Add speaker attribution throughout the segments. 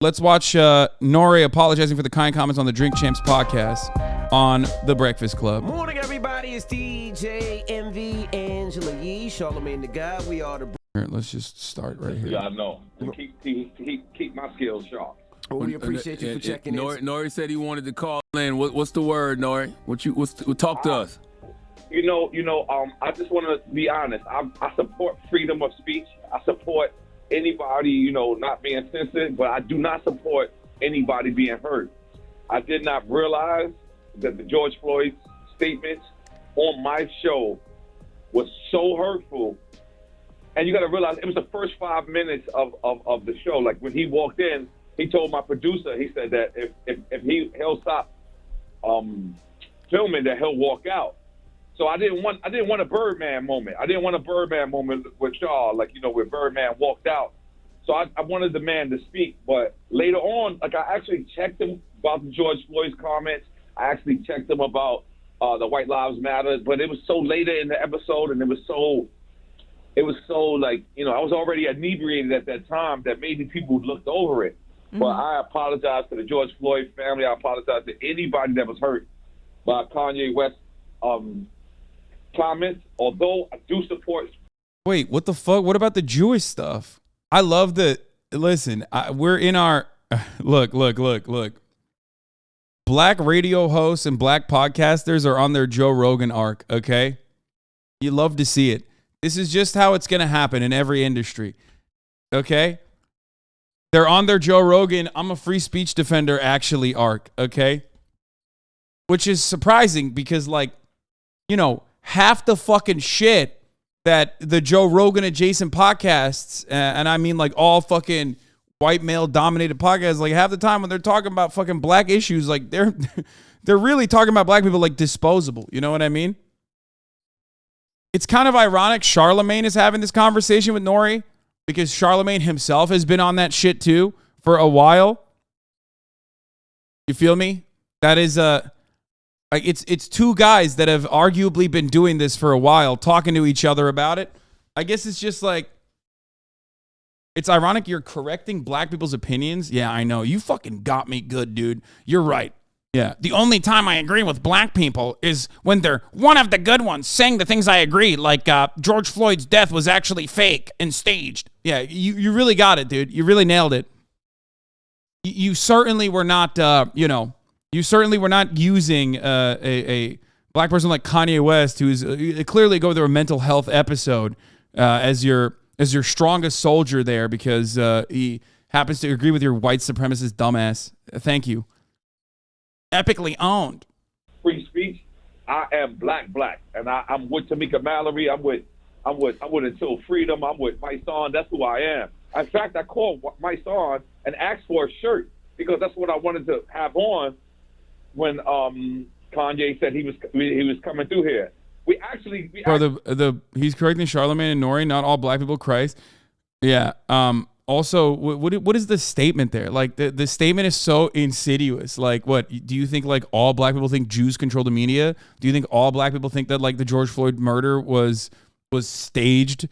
Speaker 1: Let's watch Nore apologizing for the kind comments on the Drink Champs podcast on The Breakfast Club.
Speaker 2: Morning, everybody. It's DJ, MV, Angela Yee, Charlamagne the God. We are the...
Speaker 1: Here, let's just start right here.
Speaker 3: Yeah, I know. Keep my skills sharp.
Speaker 2: We appreciate you for checking in.
Speaker 4: Nori said he wanted to call in. What's the word, Nori? Talk to us.
Speaker 3: I just want to be honest. I support freedom of speech. I support anybody, not being censored, but I do not support anybody being hurt. I did not realize that the George Floyd statements on my show was so hurtful. And you got to realize it was the first 5 minutes of the show. Like when he walked in, he told my producer, he said that if he'll stop filming, that he'll walk out. So I didn't want a Birdman moment. I didn't want a Birdman moment with Shaw, where Birdman walked out. So I wanted the man to speak. But later on, I actually checked him about the George Floyd's comments. I actually checked him about the White Lives Matter. But it was so later in the episode, and I was already inebriated at that time that maybe people looked over it. Mm-hmm. But I apologize to the George Floyd family. I apologize to anybody that was hurt by Kanye West comments, although I do support.
Speaker 1: Wait, what the fuck? What about the Jewish stuff? I love that. Listen, we're in our look. Black radio hosts and black podcasters are on their Joe Rogan arc, okay? You love to see it. This is just how it's going to happen in every industry, okay? They're on their Joe Rogan, I'm a free speech defender actually arc, okay? Which is surprising because, half the fucking shit that the Joe Rogan adjacent podcasts, and I mean all fucking white male dominated podcasts, half the time when they're talking about fucking black issues, they're really talking about black people disposable. You know what I mean? It's kind of ironic Charlamagne is having this conversation with Nori because Charlamagne himself has been on that shit too for a while. You feel me? That is it's two guys that have arguably been doing this for a while, talking to each other about it. I guess it's just it's ironic you're correcting black people's opinions. Yeah, I know. You fucking got me good, dude. You're right. Yeah. The only time I agree with black people is when they're one of the good ones saying the things I agree, George Floyd's death was actually fake and staged. Yeah, you really got it, dude. You really nailed it. You certainly were not, you certainly were not using a black person like Kanye West, who's clearly going through a mental health episode, as your strongest soldier there because he happens to agree with your white supremacist dumbass. Thank you. Epically owned.
Speaker 3: Free speech. I am black, and I'm with Tamika Mallory. I'm with Until Freedom. I'm with my son. That's who I am. In fact, I called my son and asked for a shirt because that's what I wanted to have on when Kanye said he was coming through here. He's correcting Charlamagne and Nori. Not all black people Christ. Yeah. Also, what is the statement there? The statement is so insidious. What do you think? All black people think Jews control the media? Do you think all black people think that the George Floyd murder was staged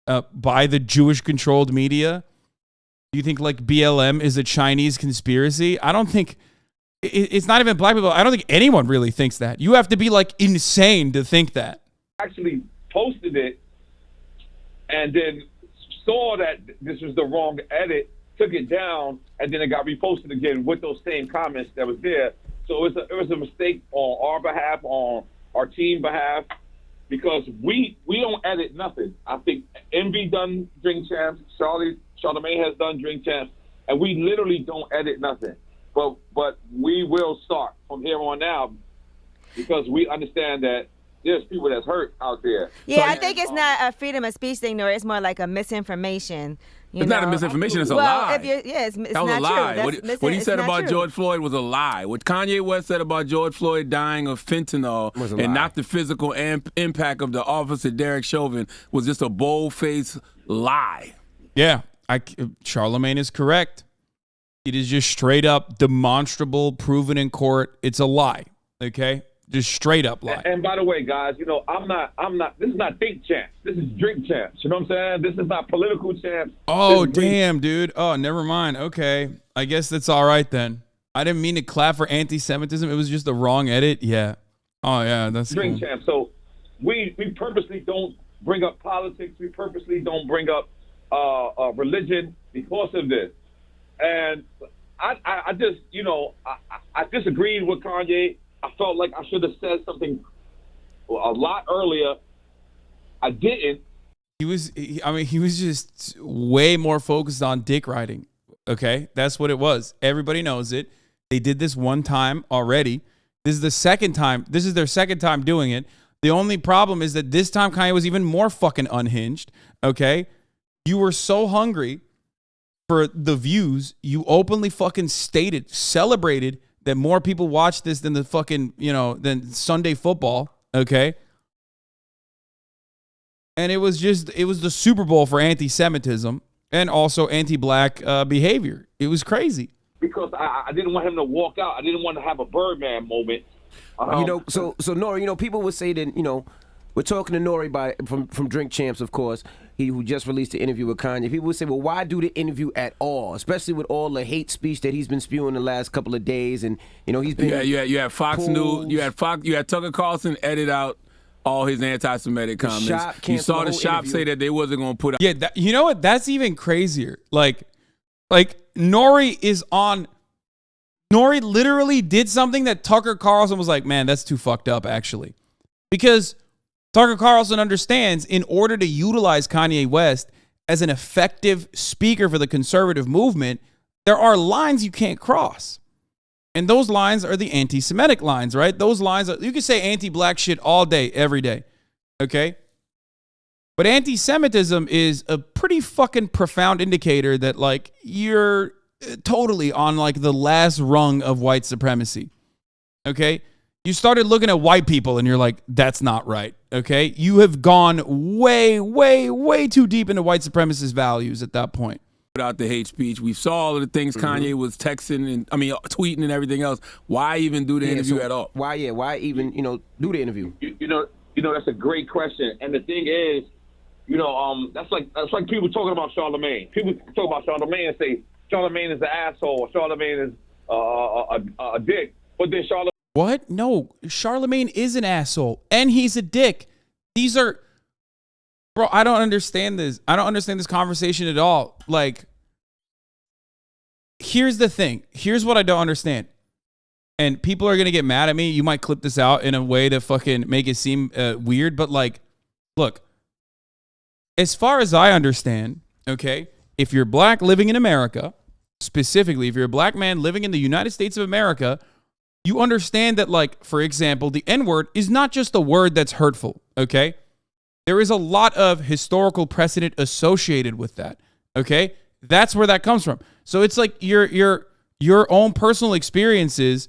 Speaker 3: by the Jewish controlled media? Do you think BLM is a Chinese conspiracy? I don't think it's not even black people. I don't think anyone really thinks that. You have to be insane to think that. Actually posted it and then saw that this was the wrong edit, took it down, and then it got reposted again with those same comments that was there. So it was a mistake on our behalf, on our team behalf, because we don't edit nothing. I think MV done Drink Champs, Charlamagne has done Drink Champs, and we literally don't edit nothing. But we will start from here on out because we understand that there's people that's hurt out there.
Speaker 5: Yeah, I think it's not a freedom of speech thing, nor it's more like a misinformation.
Speaker 4: It's not a misinformation, it's a lie.
Speaker 5: It's
Speaker 4: that was
Speaker 5: not
Speaker 4: a lie.
Speaker 5: True.
Speaker 4: What he said about George Floyd was a lie. What Kanye West said about George Floyd dying of fentanyl and not the physical impact of the officer Derek Chauvin was just a bold-faced lie.
Speaker 1: Yeah, Charlamagne is correct. It is just straight up demonstrable, proven in court. It's a lie, okay? Just straight up lie.
Speaker 3: And by the way, guys, I'm not, this is not Think Champs. This is Drink Champs. You know what I'm saying? This is not political champs.
Speaker 1: Oh, damn, dude. Oh, never mind. Okay. I guess that's all right then. I didn't mean to clap for anti-Semitism. It was just the wrong edit. Yeah. Oh, yeah, that's
Speaker 6: Drink
Speaker 1: cool.
Speaker 6: champ. So we purposely don't bring up politics. We purposely don't bring up religion because of this. And I just, I disagreed with Kanye. I felt like I should have said something a lot earlier. I didn't.
Speaker 1: He was just way more focused on dick riding. Okay, that's what it was. Everybody knows it. They did this one time already. This is the second time. This is their second time doing it. The only problem is that this time Kanye was even more fucking unhinged. Okay, you were so hungry for the views, you openly fucking celebrated that more people watch this than the fucking, than Sunday football. Okay. And it was the Super Bowl for anti-Semitism and also anti-black behavior. It was crazy.
Speaker 6: Because I didn't want him to walk out. I didn't want to have a Birdman moment.
Speaker 2: So Nori, people would say that, we're talking to Nori from Drink Champs, of course, who just released the interview with Kanye. People would say, well, why do the interview at all? Especially with all the hate speech that he's been spewing the last couple of days, and he's been.
Speaker 4: You had Fox News, you had Tucker Carlson edit out all his anti-Semitic comments. You saw the shop say that they wasn't going to put out.
Speaker 1: Yeah, you know what? That's even crazier. Like Nori literally did something that Tucker Carlson was like, man, that's too fucked up, actually. Because Tucker Carlson understands in order to utilize Kanye West as an effective speaker for the conservative movement, there are lines you can't cross. And those lines are the anti-Semitic lines, right? Those lines, you can say anti-black shit all day, every day, okay? But anti-Semitism is a pretty fucking profound indicator that, you're totally on, the last rung of white supremacy, okay? You started looking at white people and you're like, that's not right, okay? You have gone way, way, way too deep into white supremacist values at that point.
Speaker 4: Out the hate speech. We saw all of the things Kanye was texting and tweeting and everything else. Why even do the interview at all?
Speaker 2: Why even do the interview?
Speaker 6: That's a great question. And the thing is, that's like people talking about Charlemagne. People talk about Charlemagne and say Charlemagne is an asshole or Charlemagne is a dick. But then Charlemagne.
Speaker 1: What? No, Charlemagne is an asshole and he's a dick. These are. Bro, I don't understand this. I don't understand this conversation at all. Here's the thing. Here's what I don't understand. And people are going to get mad at me. You might clip this out in a way to fucking make it seem weird. But look, as far as I understand, okay, if you're black living in America, specifically, if you're a black man living in the United States of America, you understand that, for example, the N-word is not just a word that's hurtful, okay? There is a lot of historical precedent associated with that, okay? That's where that comes from. So it's like your own personal experiences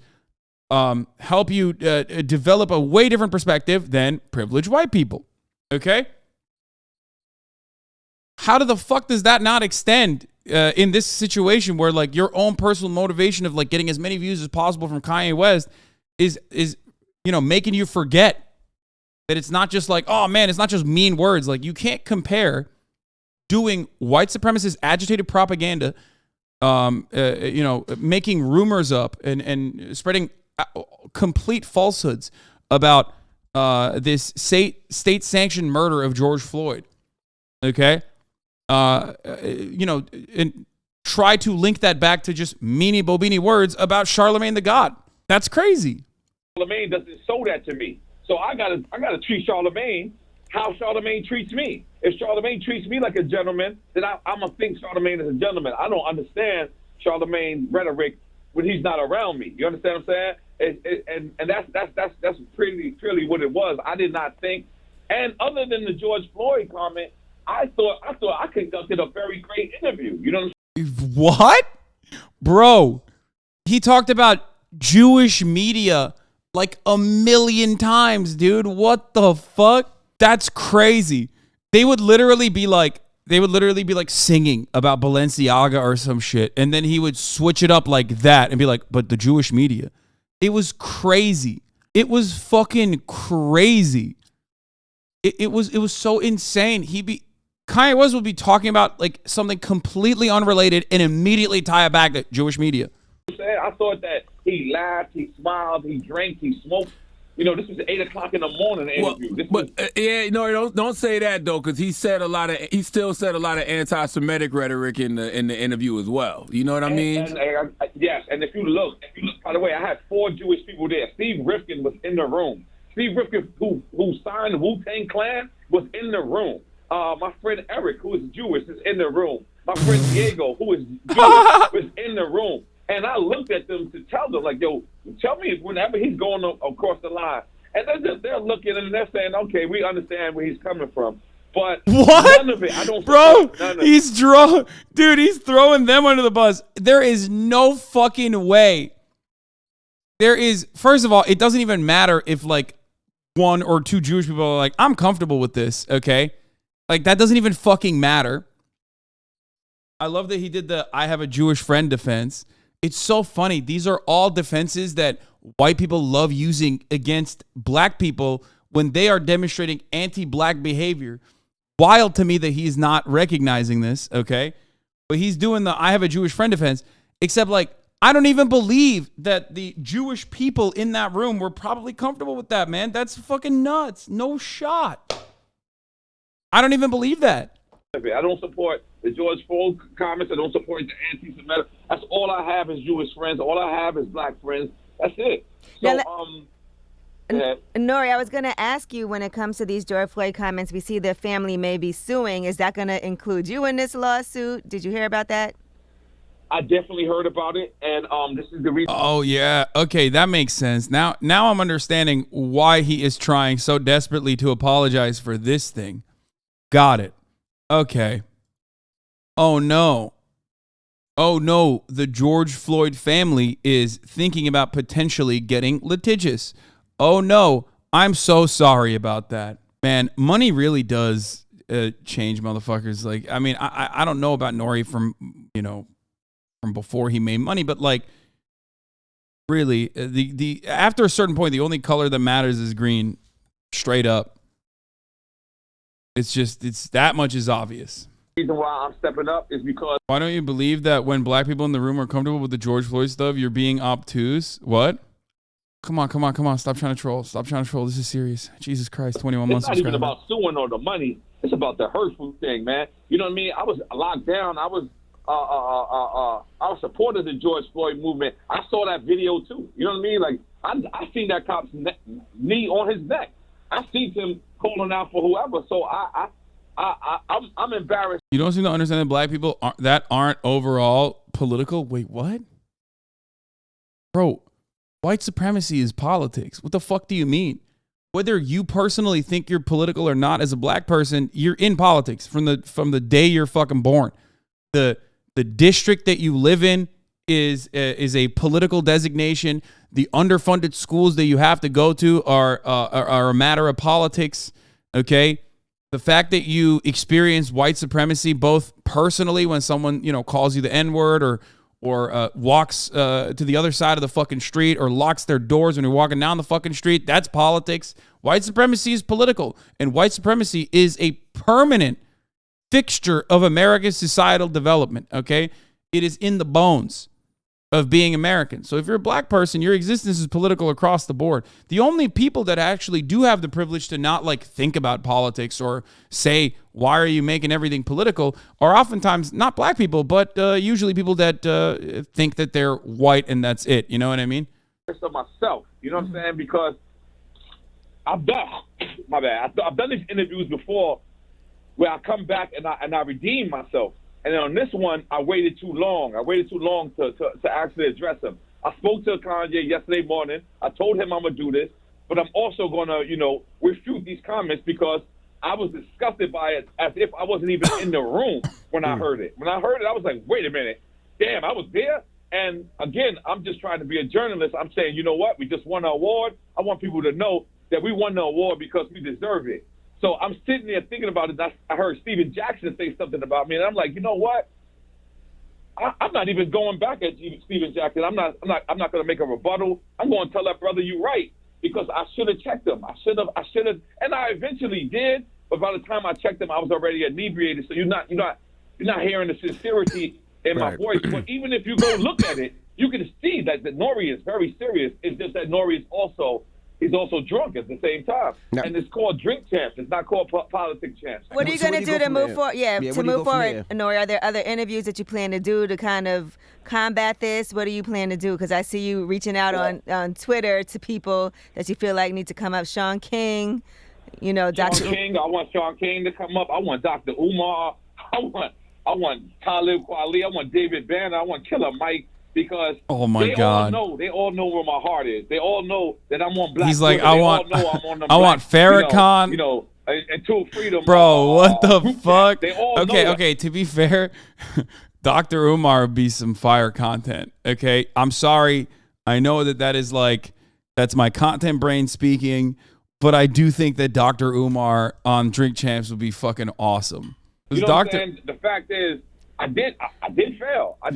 Speaker 1: help you develop a way different perspective than privileged white people, okay? How the fuck does that not extend in this situation where your own personal motivation of getting as many views as possible from Kanye West is making you forget that it's not just oh man, it's not just mean words. You can't compare doing white supremacist agitated propaganda, making rumors up and spreading complete falsehoods about this state-sanctioned murder of George Floyd. Okay, and try to link that back to just meanie bobini words about Charlemagne the God. That's crazy.
Speaker 6: Charlemagne doesn't show that to me. So I gotta treat Charlemagne how Charlemagne treats me. If Charlemagne treats me like a gentleman, then I'm gonna think Charlemagne is a gentleman. I don't understand Charlemagne's rhetoric when he's not around me. You understand what I'm saying? And that's pretty what it was. I did not think. And other than the George Floyd comment, I thought I conducted a very great interview. You know
Speaker 1: what? Bro, he talked about Jewish media a million times, dude. What the fuck? That's crazy. They would literally be singing about Balenciaga or some shit. And then he would switch it up like that and be like, but the Jewish media. It was crazy. It was fucking crazy. It was so insane. Kanye West will be talking about like something completely unrelated and immediately tie it back to Jewish media.
Speaker 6: I thought that he laughed, he smiled, he drank, he smoked. You know, this was 8 o'clock in the morning interview.
Speaker 4: Don't say that though, because he still said a lot of anti-Semitic rhetoric in the interview as well. You know what I mean?
Speaker 6: Yes, and if you look, by the way, I had 4 Jewish people there. Steve Rifkin was in the room. Steve Rifkin, who signed the Wu-Tang Clan, was in the room. My friend Eric, who is Jewish, is in the room. My friend Diego, who is Jewish, was in the room. And I looked at them to tell them, like, yo, tell me whenever he's going across the line. And they're looking and they're saying, okay, we understand where he's coming from. But
Speaker 1: what?
Speaker 6: None of it. I don't.
Speaker 1: Bro, he's throwing them under the bus. There is no fucking way. First of all, it doesn't even matter if like 1 or 2 Jewish people are like, I'm comfortable with this, okay? Like, that doesn't even fucking matter. I love that he did the I have a Jewish friend defense. It's so funny. These are all defenses that white people love using against black people when they are demonstrating anti-black behavior. Wild to me that he's not recognizing this, okay? But he's doing the I have a Jewish friend defense, except like, I don't even believe that the Jewish people in that room were probably comfortable with that, man. That's fucking nuts. No shot. I don't even believe that.
Speaker 6: I don't support the George Floyd comments. I don't support the anti-Semitic. That's all I have is Jewish friends. All I have is black friends. That's it. So,
Speaker 5: Nori, I was going to ask you, when it comes to these George Floyd comments, we see the family may be suing. Is that going to include you in this lawsuit? Did you hear about that?
Speaker 6: I definitely heard about it, and this is the reason.
Speaker 1: Oh, yeah. Okay, that makes sense. Now I'm understanding why he is trying so desperately to apologize for this thing. Got it. Okay. Oh, no. The George Floyd family is thinking about potentially getting litigious. Oh, no. I'm so sorry about that. Man, money really does change motherfuckers. Like, I mean, I don't know about Nori from before he made money, but like, really, the after a certain point, the only color that matters is green. Straight up. It's that much is obvious.
Speaker 6: The reason why I'm stepping up is because.
Speaker 1: Why don't you believe that when black people in the room are comfortable with the George Floyd stuff, you're being obtuse? What? Come on. Stop trying to troll. This is serious. Jesus Christ, 21 months.
Speaker 6: It's not even about suing or the money. It's about the hurtful thing, man. You know what I mean? I was locked down. I was supporting the George Floyd movement. I saw that video too. You know what I mean? Like I seen that cop's knee on his neck. I seen him calling out for whoever. So I'm embarrassed.
Speaker 1: You don't seem to understand that black people aren't overall political. Wait, what? Bro, white supremacy is politics. What the fuck do you mean? Whether you personally think you're political or not as a black person, you're in politics from the day you're fucking born. The district that you live in is a political designation. The underfunded schools that you have to go to are a matter of politics. Okay, the fact that you experience white supremacy both personally when someone calls you the N-word or walks to the other side of the fucking street or locks their doors when you're walking down the fucking street, that's politics. White supremacy is political, and white supremacy is a permanent fixture of America's societal development, okay? It is in the bones of being American. So if you're a black person, your existence is political across the board. The only people that actually do have the privilege to not like think about politics or say, why are you making everything political, are oftentimes not black people, but usually people that think that they're white and that's it. You know what I mean?
Speaker 6: Of myself, you know what I'm saying? Because I've done these interviews before where I come back and I redeem myself. And then on this one, I waited too long. To actually address him. I spoke to Kanye yesterday morning. I told him I'm going to do this, but I'm also going to, refute these comments because I was disgusted by it as if I wasn't even in the room when I heard it. When I heard it, I was like, wait a minute. Damn, I was there? And again, I'm just trying to be a journalist. I'm saying, you know what? We just won an award. I want people to know that we won the award because we deserve it. So I'm sitting there thinking about it. I heard Steven Jackson say something about me, and I'm like, you know what? I'm not even going back at Steven Jackson. I'm not going to make a rebuttal. I'm going to tell that brother you're right because I should have checked him. I should have, and I eventually did. but by the time I checked him, I was already inebriated. So you're not hearing the sincerity in my voice. But even if you go look at it, you can see that Nori is very serious. It's just that Nori is also drunk at the same time. No. And it's called Drink Champs. It's not called Politic Champs.
Speaker 5: What are you going to do to move forward? To move forward, Nori, are there other interviews that you plan to do to kind of combat this? What do you plan to do? Because I see you reaching out on Twitter to people that you feel like need to come up. Sean King, Dr.
Speaker 6: King. I want Sean King to come up. I want Dr. Umar. I want Talib Kweli. I want David Banner. I want Killer Mike. Because they all know where my heart is. They all know that I'm on Black.
Speaker 1: He's like,
Speaker 6: Twitter.
Speaker 1: I want Farrakhan.
Speaker 6: And Tool Freedom.
Speaker 1: Bro, what the fuck?
Speaker 6: They all know
Speaker 1: okay. To be fair, Dr. Umar would be some fire content. Okay, I'm sorry. I know that is that's my content brain speaking, but I do think that Dr. Umar on Drink Champs would be fucking awesome.
Speaker 6: You know what I'm saying? The fact is, I did fail. I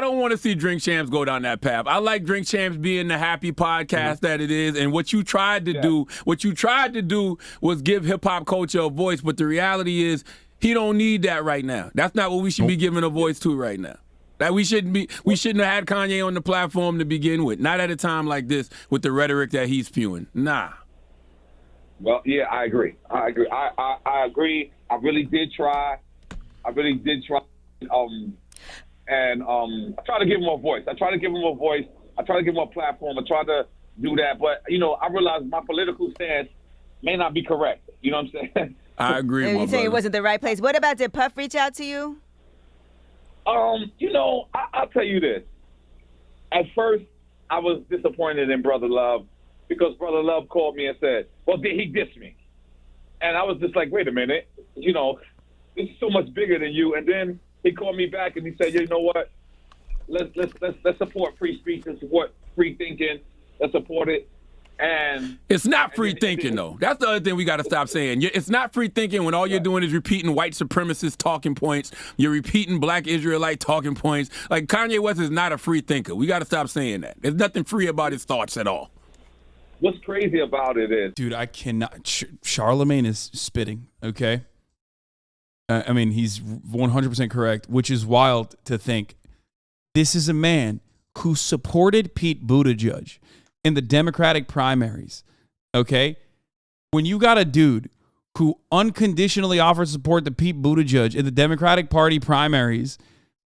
Speaker 4: don't want to see Drink Champs go down that path. I like Drink Champs being the happy podcast that it is, and what you tried to do was give hip hop culture a voice. But the reality is, he don't need that right now. That's not what we should be giving a voice to right now. That we shouldn't have had Kanye on the platform to begin with. Not at a time like this with the rhetoric that he's spewing. Nah.
Speaker 6: Well, yeah, I agree. I agree. I I really did try. I tried to give him a voice. I tried to give him a platform. I tried to do that, but I realized my political stance may not be correct. You know what I'm saying?
Speaker 4: I agree.
Speaker 5: You saying it wasn't the right place. What about, did Puff reach out to you?
Speaker 6: I'll tell you this. At first, I was disappointed in Brother Love because Brother Love called me and said, "Well, he dissed me," and I was just like, "Wait a minute, this is so much bigger than you." And then he called me back and he said, "You know what? Let's support free speech and support free thinking. Let's support it." And
Speaker 4: it's not free thinking, though. That's the other thing we got to stop saying. It's not free thinking when all you're doing is repeating white supremacist talking points. You're repeating black Israelite talking points. Like, Kanye West is not a free thinker. We got to stop saying that. There's nothing free about his thoughts at all.
Speaker 6: What's crazy about it is,
Speaker 1: dude, I cannot. Charlemagne is spitting. Okay. I mean, he's 100% correct, which is wild to think. This is a man who supported Pete Buttigieg in the Democratic primaries, okay? When you got a dude who unconditionally offers support to Pete Buttigieg in the Democratic Party primaries,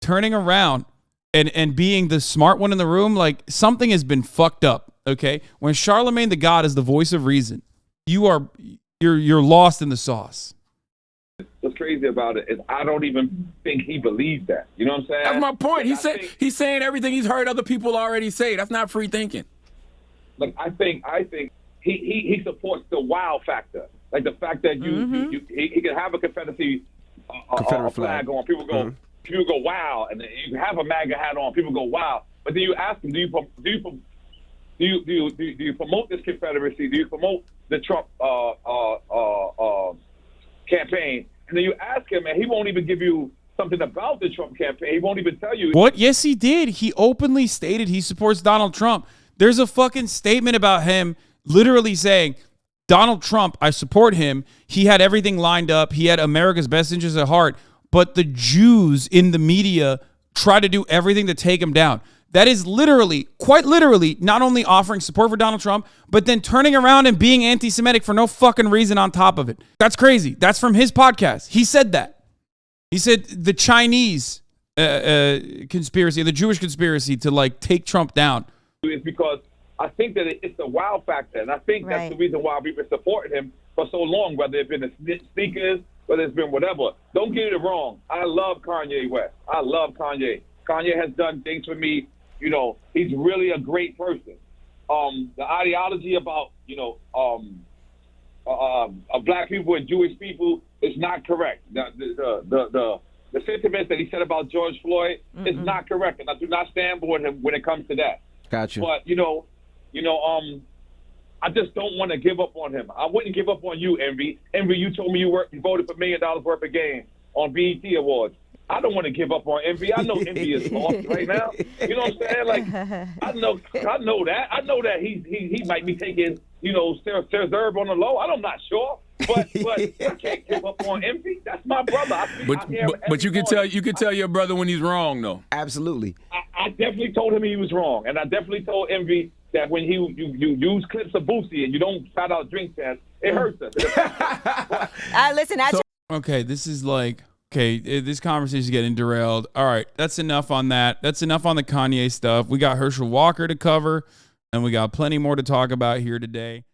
Speaker 1: turning around and being the smart one in the room, like, something has been fucked up, okay? When Charlemagne the God is the voice of reason, you're lost in the sauce.
Speaker 6: What's crazy about it is I don't even think he believes that. You know what I'm saying?
Speaker 4: That's my point. He's saying everything he's heard other people already say. That's not free thinking.
Speaker 6: Like, I think he supports the wow factor, like the fact that he can have a Confederate flag on. People go wow, and you can have a MAGA hat on. People go wow, but then you ask him, do you promote this Confederacy? Do you promote the Trump campaign? And then you ask him, and he won't even give you something about the Trump campaign. He won't even tell you.
Speaker 1: What? Yes, he did. He openly stated he supports Donald Trump. There's a fucking statement about him literally saying, Donald Trump, I support him. He had everything lined up. He had America's best interests at heart. But the Jews in the media try to do everything to take him down. That is literally, quite literally, not only offering support for Donald Trump, but then turning around and being anti-Semitic for no fucking reason on top of it. That's crazy. That's from his podcast. He said that. He said the Chinese conspiracy, the Jewish conspiracy to, like, take Trump down.
Speaker 6: Is because I think that it's the wow factor, and I think that's the reason why we've been supporting him for so long, whether it's been the sneakers, whether it's been whatever. Don't get it wrong. I love Kanye West. I love Kanye. Kanye has done things for me. He's really a great person. The ideology about, black people and Jewish people is not correct. The sentiments that he said about George Floyd is not correct, and I do not stand with him when it comes to that.
Speaker 2: Gotcha.
Speaker 6: But I just don't want to give up on him. I wouldn't give up on you, Envy. Envy, you told me you voted for $1 million worth of game on BET Awards. I don't want to give up on Envy. I know Envy is lost right now. You know what I'm saying? Like, I know that. I know that he might be taking, Serve on the low. I'm not sure. But I can't give up on Envy. That's my brother.
Speaker 4: But you can tell your brother when he's wrong, though.
Speaker 2: Absolutely.
Speaker 6: I definitely told him he was wrong, and I definitely told Envy that when you use clips of Boosie and you don't shout out drink champs, it hurts us.
Speaker 5: Listen,
Speaker 3: Okay, this is like, this conversation is getting derailed. All right, that's enough on that. That's enough on the Kanye stuff. We got Herschel Walker to cover, and we got plenty more to talk about here today.